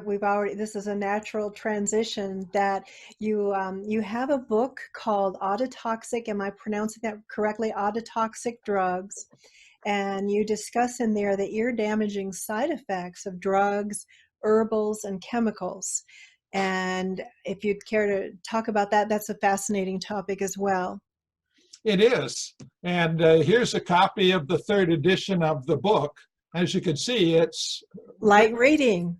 we've already, this is a natural transition that you have a book called Ototoxic, am I pronouncing that correctly? Ototoxic Drugs. And you discuss in there the ear damaging side effects of drugs, herbals, and chemicals. And if you'd care to talk about that, that's a fascinating topic as well. It is. And here's a copy of the third edition of the book. As you can see, it's light reading,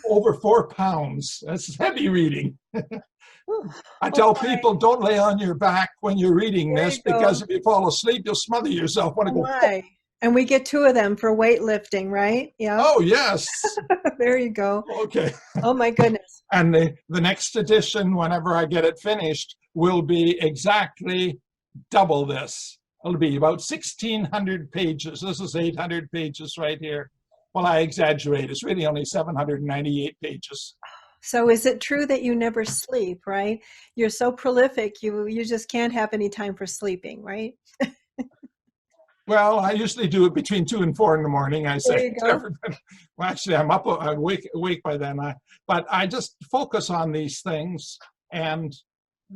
over 4 pounds. That's heavy reading. Ooh, I tell my. people, don't lay on your back when you're reading There this, you go. because if you fall asleep, you'll smother yourself. Want to go? Why? And we get 2 of them for weightlifting, right? Yeah. Oh, yes. There you go. Okay. Oh my goodness. And the next edition, whenever I get it finished, will be exactly double this. It'll be about 1,600 pages. This is 800 pages right here. Well, I exaggerate. It's really only 798 pages. So is it true that you never sleep, right? You're so prolific, you just can't have any time for sleeping, right? Well, I usually do it between 2 and 4 in the morning, I say. There you go. Well, actually, I'm awake by then. But I just focus on these things, and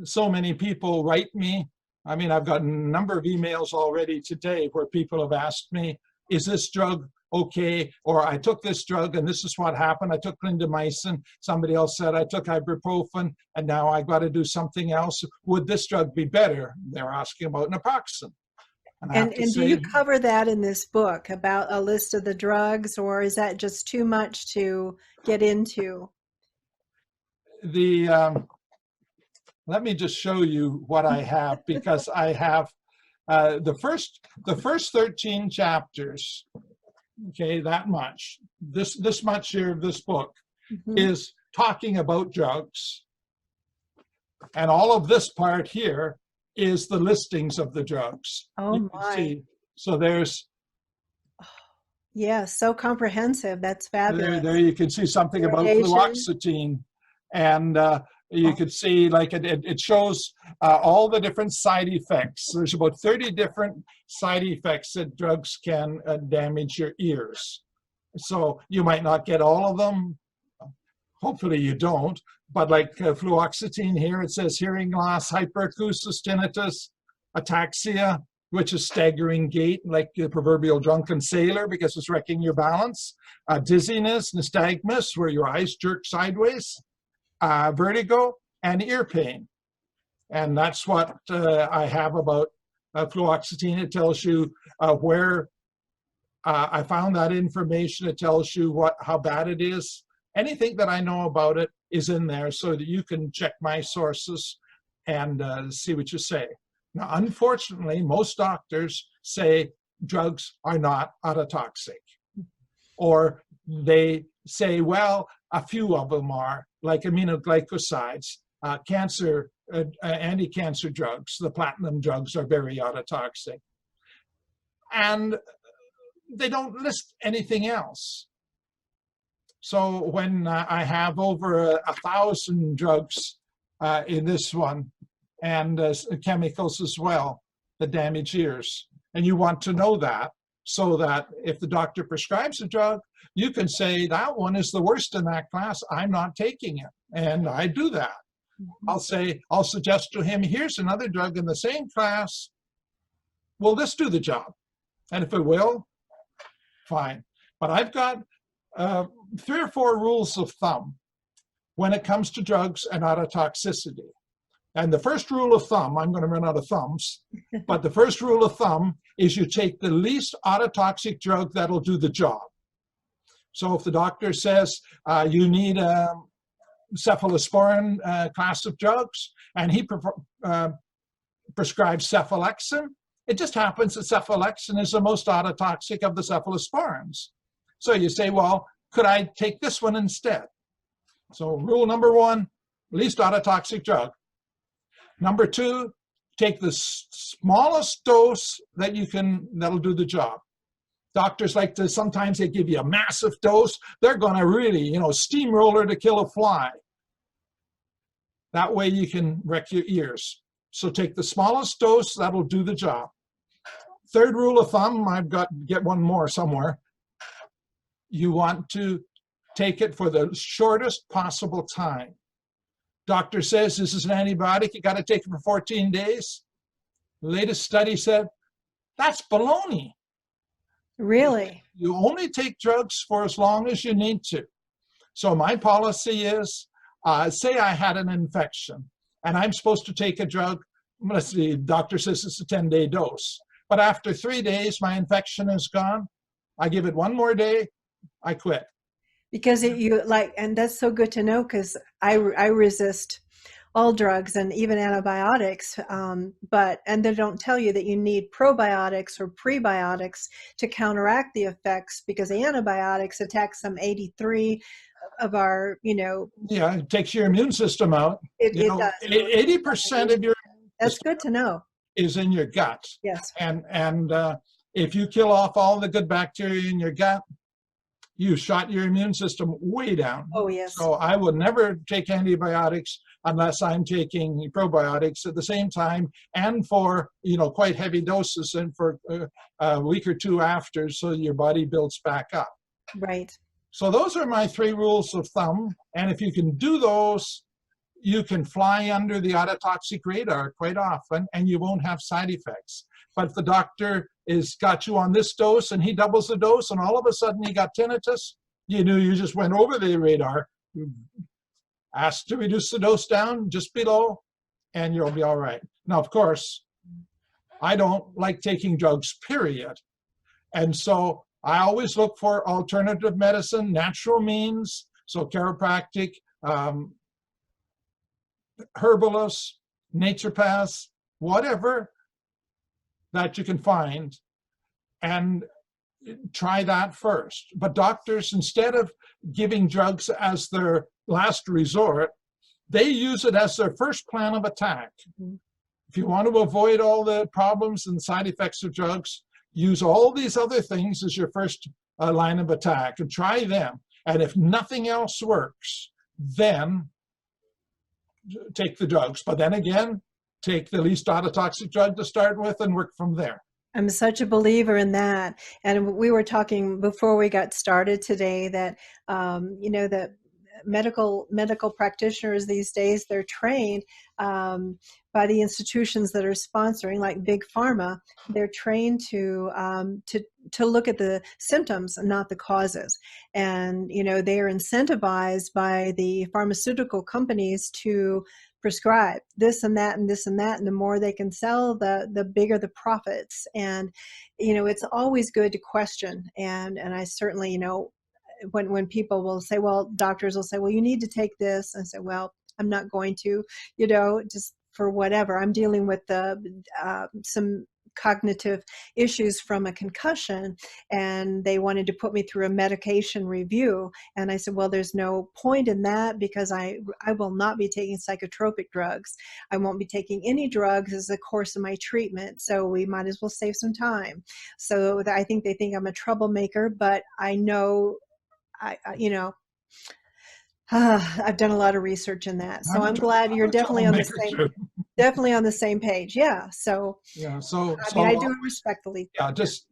so many people write me. I mean, I've got a number of emails already today where people have asked me, is this drug okay? Or I took this drug and this is what happened. I took clindamycin. Somebody else said I took ibuprofen and now I got to do something else. Would this drug be better? They're asking about naproxen. And do you cover that in this book about a list of the drugs, or is that just too much to get into? Let me just show you what I have, because I have the first 13 chapters. Okay, that much. This much here of this book is talking about drugs, and all of this part here is the listings of the drugs. Oh my! See. So there's. Yeah, so comprehensive. That's fabulous. There you can see something about fluoxetine, and you can see like it shows all the different side effects. There's about 30 different side effects that drugs can damage your ears. So you might not get all of them. Hopefully you don't. But like fluoxetine here, it says hearing loss, hyperacusis, tinnitus, ataxia, which is staggering gait, like the proverbial drunken sailor because it's wrecking your balance, dizziness, nystagmus, where your eyes jerk sideways, vertigo, and ear pain. And that's what I have about fluoxetine. It tells you where I found that information. It tells you how bad it is. Anything that I know about it is in there so that you can check my sources and see what you say. Now, unfortunately, most doctors say drugs are not ototoxic, or they say, well, a few of them are, like aminoglycosides, anti-cancer drugs. The platinum drugs are very ototoxic. And they don't list anything else. So when I have over 1,000 drugs in this one, and chemicals as well that damage ears, and you want to know that, so that if the doctor prescribes a drug, you can say that one is the worst in that class, I'm not taking it. And I do that. I'll suggest to him, here's another drug in the same class, will this do the job? And if it will, fine. But I've got 3 or 4 rules of thumb when it comes to drugs and ototoxicity. And the first rule of thumb, I'm going to run out of thumbs, but the first rule of thumb is you take the least ototoxic drug that'll do the job. So if the doctor says you need a cephalosporin class of drugs, and he prescribes cephalexin, it just happens that cephalexin is the most ototoxic of the cephalosporins. So you say, well, could I take this one instead? So rule number 1, least ototoxic drug. Number 2, take the smallest dose that you can, that'll do the job. Doctors like to, sometimes they give you a massive dose. They're going to really, steamroller to kill a fly. That way you can wreck your ears. So take the smallest dose, that'll do the job. Third rule of thumb, I've got to get one more somewhere. You want to take it for the shortest possible time. Doctor says this is an antibiotic, you got to take it for 14 days. The latest study said, that's baloney. Really? You only take drugs for as long as you need to. So my policy is, say I had an infection and I'm supposed to take a drug. Let's see, doctor says it's a 10-day dose. But after 3 days, my infection is gone. I give it one more day, I quit. Because and that's so good to know, because I resist all drugs and even antibiotics, and they don't tell you that you need probiotics or prebiotics to counteract the effects, because the antibiotics attack some 83 of our, Yeah, it takes your immune system out. It does. 80% of your That's good to know. Is in your gut. Yes. And if you kill off all the good bacteria in your gut, you shot your immune system way down. Oh, yes. So I would never take antibiotics unless I'm taking probiotics at the same time, and for quite heavy doses, and for a week or two after, so your body builds back up. Right. So those are my 3 rules of thumb, and if you can do those, you can fly under the ototoxic radar quite often, and you won't have side effects. But if the doctor is got you on this dose and he doubles the dose and all of a sudden you got tinnitus, you knew you just went over the radar. Ask to reduce the dose down just below, and you'll be all right. Now, of course, I don't like taking drugs, period. And so I always look for alternative medicine, natural means, so chiropractic, herbalists, naturopaths, whatever that you can find, and try that first. But doctors, instead of giving drugs as their last resort, they use it as their first plan of attack. Mm-hmm. If you want to avoid all the problems and side effects of drugs, use all these other things as your first line of attack, and try them. And if nothing else works, then take the drugs. But then again, take the least ototoxic drug to start with and work from there. I'm such a believer in that. And we were talking before we got started today that, that medical practitioners these days, they're trained by the institutions that are sponsoring, like Big Pharma. They're trained to look at the symptoms and not the causes. And, they are incentivized by the pharmaceutical companies to prescribe this and that and this and that, and the more they can sell, the bigger the profits. And it's always good to question, and I certainly, when people will say, well, doctors will say, well, you need to take this, and I say, well, I'm not going to, just for whatever. I'm dealing with some cognitive issues from a concussion, and they wanted to put me through a medication review. And I said, well, there's no point in that, because I will not be taking psychotropic drugs. I won't be taking any drugs as a course of my treatment. So we might as well save some time. So I think they think I'm a troublemaker, but I know, I've done a lot of research in that. So I'm glad you're definitely on the same page. Yeah. So yeah. I do it respectfully. Yeah. Just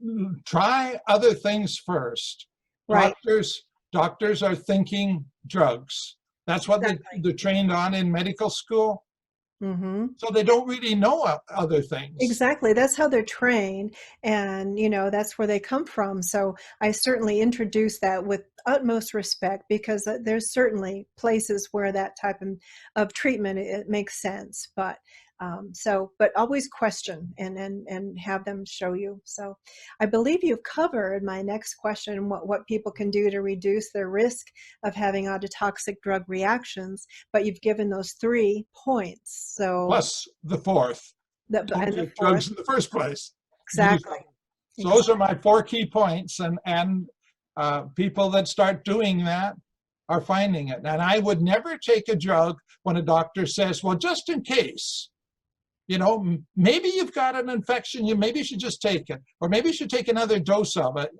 try other things first. Right. Doctors are thinking drugs. That's what they're trained on in medical school. Mm-hmm. So they don't really know other things. Exactly. That's how they're trained. And, that's where they come from. So I certainly introduce that with utmost respect, because there's certainly places where that type of treatment, it makes sense. But always question and have them show you. So I believe you've covered my next question, what people can do to reduce their risk of having ototoxic drug reactions, but you've given those 3 points. So plus the fourth, drugs in the first place. Exactly. So those are my 4 key points, and people that start doing that are finding it. And I would never take a drug when a doctor says, well, just in case, maybe you've got an infection, maybe you should just take it, or maybe you should take another dose of it.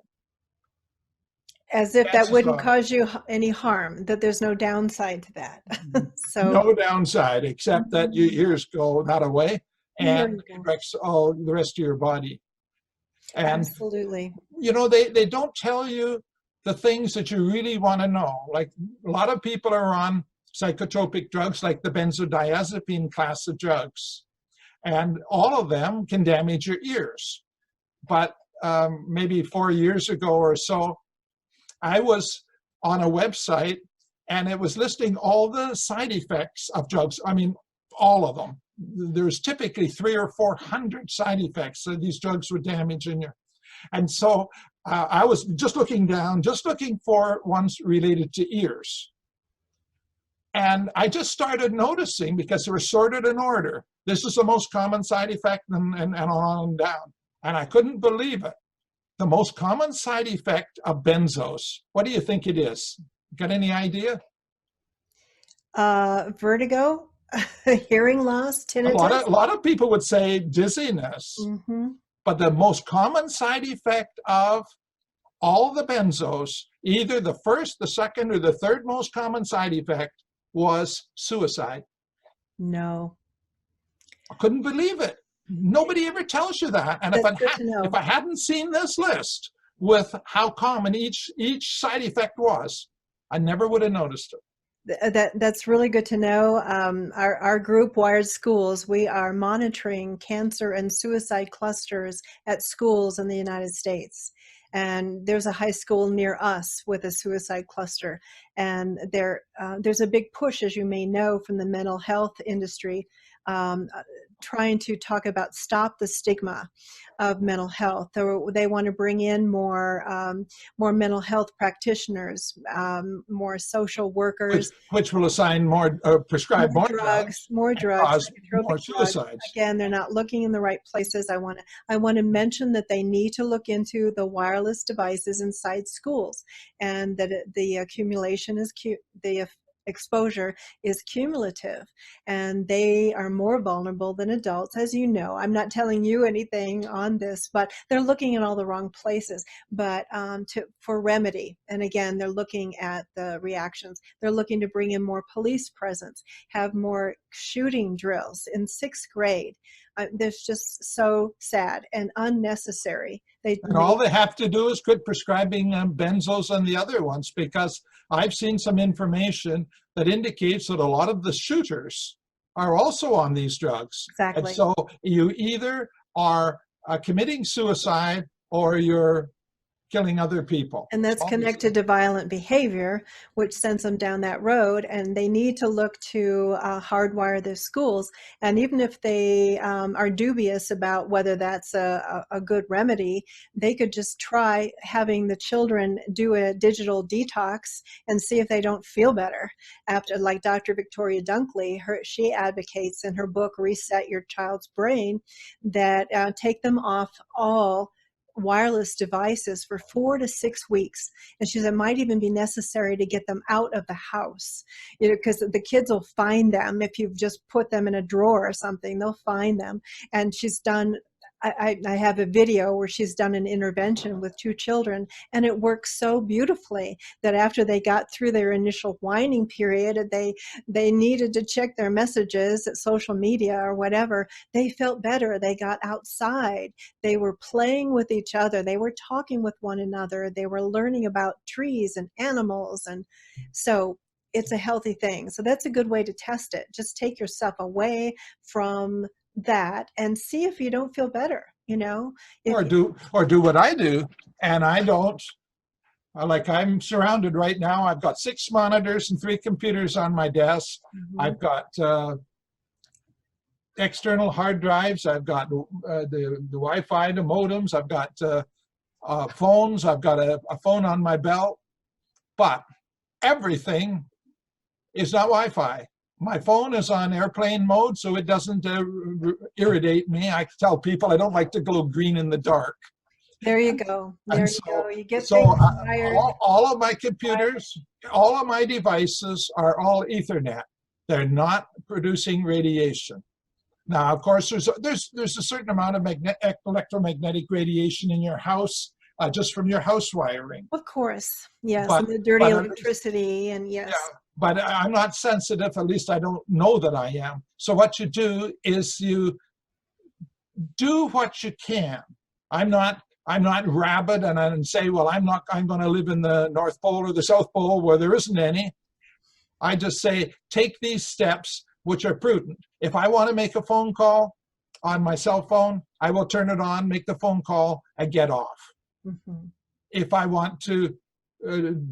As if that wouldn't cause you any harm, that there's no downside to that. So no downside, except that your ears go that away, and it wrecks all the rest of your body. And absolutely. they don't tell you the things that you really want to know. Like a lot of people are on psychotropic drugs like the benzodiazepine class of drugs, and all of them can damage your ears. But maybe 4 years ago or so, I was on a website and it was listing all the side effects of drugs. I mean, all of them. There's typically 300 or 400 side effects that these drugs would damage in your. And so I was just looking down, just looking for ones related to ears. And I just started noticing, because they were sorted in order. This is the most common side effect, and on down. And I couldn't believe it. The most common side effect of benzos, what do you think it is? Got any idea? Vertigo, hearing loss, tinnitus. A lot of people would say dizziness. Mm-hmm. But the most common side effect of all the benzos, either the first, the second, or the third most common side effect, was suicide. No. I couldn't believe it. Nobody ever tells you that. And if I hadn't seen this list with how common each side effect was, I never would have noticed it. That's really good to know. Our group, Wired Schools, we are monitoring cancer and suicide clusters at schools in the United States. And there's a high school near us with a suicide cluster. And there's a big push, as you may know, from the mental health industry, trying to talk about stop the stigma of mental health. They want to bring in more mental health practitioners, more social workers, which will assign more, prescribe more drugs, more suicides. Again, they're not looking in the right places. I want to mention that they need to look into the wireless devices inside schools, and that the accumulation is the exposure is cumulative, and they are more vulnerable than adults, as you know. I'm not telling you anything on this, but they're looking in all the wrong places. But for remedy, and again, they're looking at the reactions. They're looking to bring in more police presence, have more shooting drills in 6th grade. That's just so sad and unnecessary. And all they have to do is quit prescribing benzos and the other ones, because I've seen some information that indicates that a lot of the shooters are also on these drugs. Exactly. And so you either are committing suicide or you're killing other people. And that's connected to violent behavior, which sends them down that road. And they need to look to hardwire their schools. And even if they are dubious about whether that's a good remedy, they could just try having the children do a digital detox and see if they don't feel better. After, like Dr. Victoria Dunkley, she advocates in her book, Reset Your Child's Brain, that take them off all wireless devices for 4 to 6 weeks. And she said it might even be necessary to get them out of the house, because the kids will find them. If you've just put them in a drawer or something, they'll find them. And she's done, I have a video where she's done an intervention with 2 children, and it works so beautifully that after they got through their initial whining period, they needed to check their messages at social media or whatever, they felt better. They got outside. They were playing with each other. They were talking with one another. They were learning about trees and animals. And so it's a healthy thing. So that's a good way to test it. Just take yourself away from that and see if you don't feel better, or do what I do. And I don't, like, I'm surrounded right now. I've got 6 monitors and 3 computers on my desk. Mm-hmm. I've got external hard drives. I've got the Wi-Fi, the modems. I've got phones. I've got a phone on my belt. But everything is not Wi-Fi. My phone is on airplane mode, so it doesn't irritate me. I tell people I don't like to glow green in the dark. There you go. There you go. You get all of my computers, all of my devices are all Ethernet. They're not producing radiation. Now, of course, there's a certain amount of electromagnetic radiation in your house, just from your house wiring. Of course, yes, and the dirty electricity, and yes. Yeah. But I'm not sensitive, at least I don't know that I am. So what you do is you do what you can. I'm not I'm not rabid and say, well, I'm going to live in the North Pole or the South Pole where there isn't any. I just say, take these steps which are prudent. If I want to make a phone call on my cell phone, I will turn it on, make the phone call, and get off. Mm-hmm. If I want to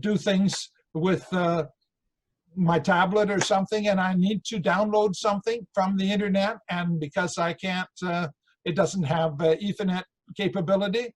do things with my tablet or something, and I need to download something from the internet, and because I can't, it doesn't have Ethernet capability,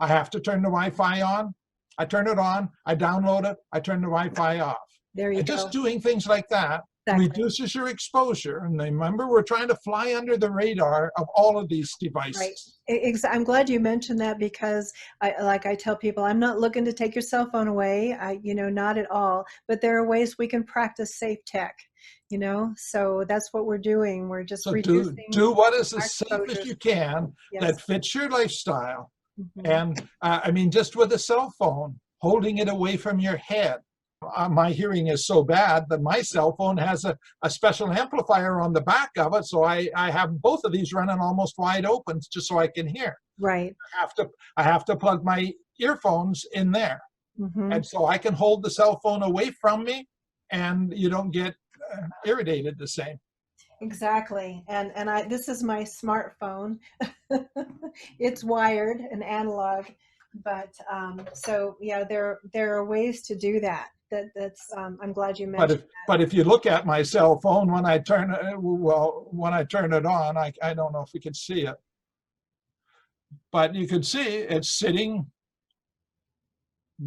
I have to turn the Wi-Fi on. I turn it on, I download it, I turn the Wi-Fi off. There you go. Just doing things like that reduces your exposure. And remember, we're trying to fly under the radar of all of these devices. Right. I'm glad you mentioned that, because I tell people, I'm not looking to take your cell phone away. Not at all. But there are ways we can practice safe tech. So that's what we're doing. We're just reducing. Do what is as safe as you can, that fits your lifestyle. Mm-hmm. And just with a cell phone, holding it away from your head. My hearing is so bad that my cell phone has a special amplifier on the back of it, so I have both of these running almost wide open just so I can hear. Right. I have to plug my earphones in there, mm-hmm. and so I can hold the cell phone away from me, and you don't get irritated the same. Exactly. And this is my smartphone. It's wired and analog, but so yeah, there are ways to do that. That's I'm glad you mentioned that. But if you look at my cell phone when I turn it on, I don't know if we can see it, but you can see it's sitting.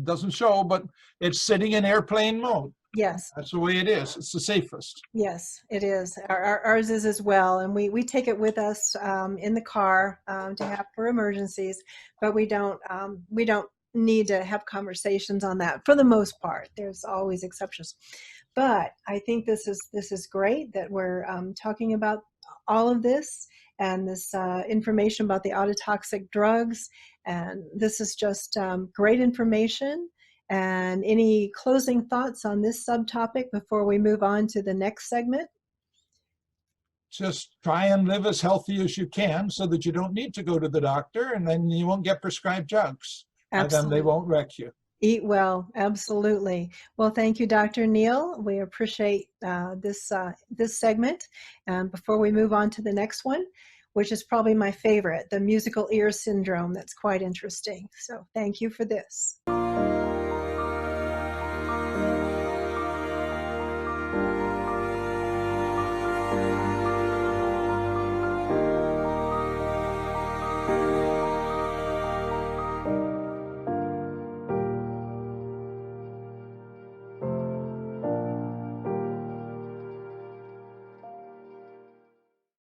Doesn't show, but it's sitting in airplane mode. Yes, that's the way it is. It's the safest. Yes, it is. Ours is as well, and we take it with us in the car to have for emergencies, but we don't need to have conversations on that for the most part. There's always exceptions, but I think this is great that we're talking about all of this and this information about the ototoxic drugs, and this is just great information. And any closing thoughts on this subtopic before we move on to the next segment? Just try and live as healthy as you can so that you don't need to go to the doctor, and then you won't get prescribed drugs. Absolutely. And then they won't wreck you. Eat well, absolutely. Well, thank you, Dr. Neil. We appreciate this segment. Before we move on to the next one, which is probably my favorite, the musical ear syndrome, that's quite interesting. So thank you for this.